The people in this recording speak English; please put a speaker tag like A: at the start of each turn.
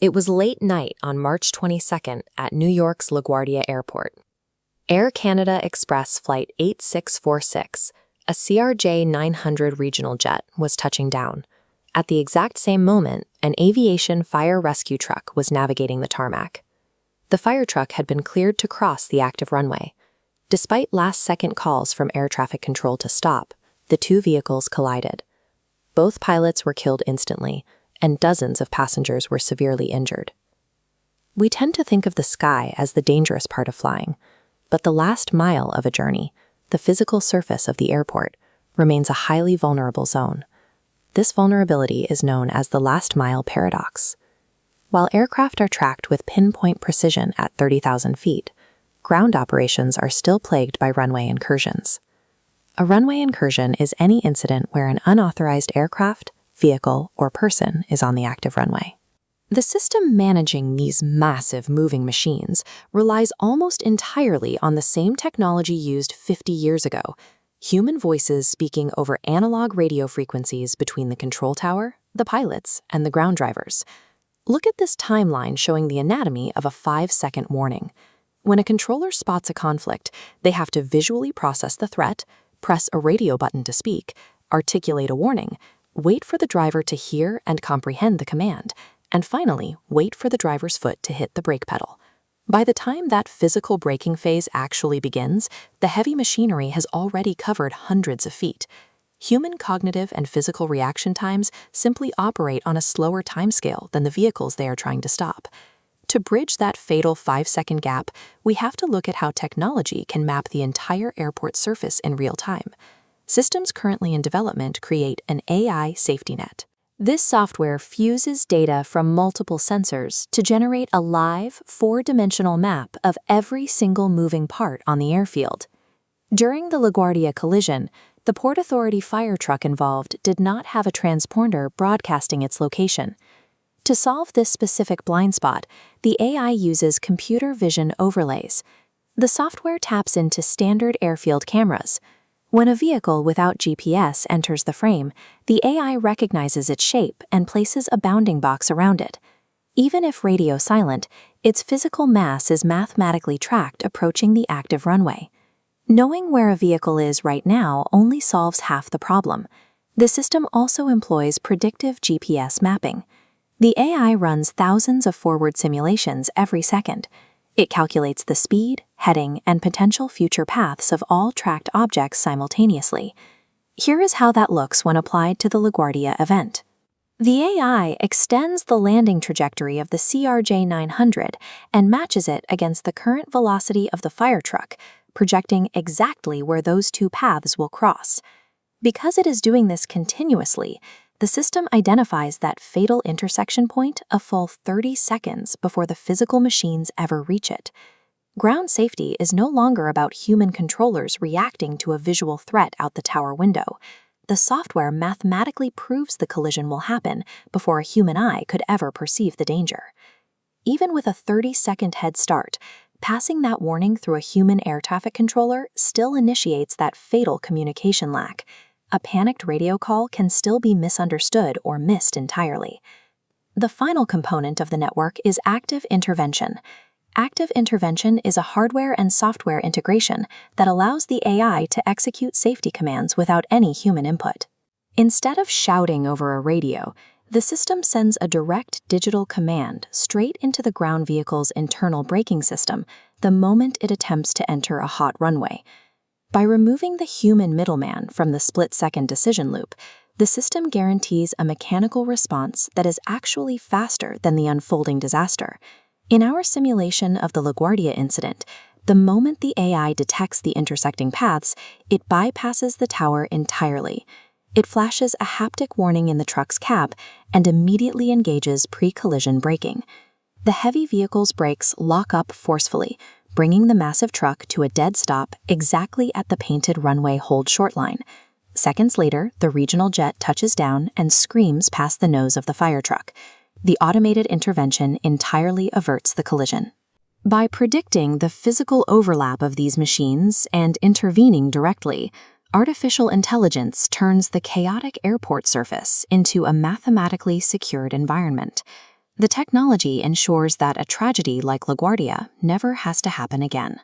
A: It was late night on March 22nd at New York's LaGuardia Airport. Air Canada Express Flight 8646, a CRJ 900 regional jet, was touching down. At the exact same moment, an aviation fire rescue truck was navigating the tarmac. The fire truck had been cleared to cross the active runway. Despite last-second calls from air traffic control to stop, the two vehicles collided. Both pilots were killed instantly, and dozens of passengers were severely injured. We tend to think of the sky as the dangerous part of flying, but the last mile of a journey, the physical surface of the airport, remains a highly vulnerable zone. This vulnerability is known as the last mile paradox. While aircraft are tracked with pinpoint precision at 30,000 feet, ground operations are still plagued by runway incursions. A runway incursion is any incident where an unauthorized aircraft, vehicle, or person is on the active runway. The system managing these massive moving machines relies almost entirely on the same technology used 50 years ago, human voices speaking over analog radio frequencies between the control tower, the pilots, and the ground drivers. Look at this timeline showing the anatomy of a 5-second warning. When a controller spots a conflict, they have to visually process the threat, press a radio button to speak, articulate a warning, wait for the driver to hear and comprehend the command, and finally, wait for the driver's foot to hit the brake pedal. By the time that physical braking phase actually begins, the heavy machinery has already covered hundreds of feet. Human cognitive and physical reaction times simply operate on a slower timescale than the vehicles they are trying to stop. To bridge that fatal 5-second gap, we have to look at how technology can map the entire airport surface in real time. Systems currently in development create an AI safety net. This software fuses data from multiple sensors to generate a live, 4-dimensional map of every single moving part on the airfield. During the LaGuardia collision, the Port Authority fire truck involved did not have a transponder broadcasting its location. To solve this specific blind spot, the AI uses computer vision overlays. The software taps into standard airfield cameras. When a vehicle without GPS enters the frame, the AI recognizes its shape and places a bounding box around it. Even if radio silent, its physical mass is mathematically tracked approaching the active runway. Knowing where a vehicle is right now only solves half the problem. The system also employs predictive GPS mapping. The AI runs thousands of forward simulations every second. It calculates the speed, heading, and potential future paths of all tracked objects simultaneously. Here is how that looks when applied to the LaGuardia event. The AI extends the landing trajectory of the CRJ 900 and matches it against the current velocity of the fire truck, projecting exactly where those two paths will cross. Because it is doing this continuously, the system identifies that fatal intersection point a full 30 seconds before the physical machines ever reach it. Ground safety is no longer about human controllers reacting to a visual threat out the tower window. The software mathematically proves the collision will happen before a human eye could ever perceive the danger. Even with a 30-second head start, passing that warning through a human air traffic controller still initiates that fatal communication lack. A panicked radio call can still be misunderstood or missed entirely. The final component of the network is active intervention. Active intervention is a hardware and software integration that allows the AI to execute safety commands without any human input. Instead of shouting over a radio, the system sends a direct digital command straight into the ground vehicle's internal braking system the moment it attempts to enter a hot runway. By removing the human middleman from the split-second decision loop, the system guarantees a mechanical response that is actually faster than the unfolding disaster. In our simulation of the LaGuardia incident, the moment the AI detects the intersecting paths, it bypasses the tower entirely. It flashes a haptic warning in the truck's cab and immediately engages pre-collision braking. The heavy vehicle's brakes lock up forcefully, bringing the massive truck to a dead stop exactly at the painted runway hold short line. Seconds later, the regional jet touches down and screams past the nose of the fire truck. The automated intervention entirely averts the collision. By predicting the physical overlap of these machines and intervening directly, artificial intelligence turns the chaotic airport surface into a mathematically secured environment. The technology ensures that a tragedy like LaGuardia never has to happen again.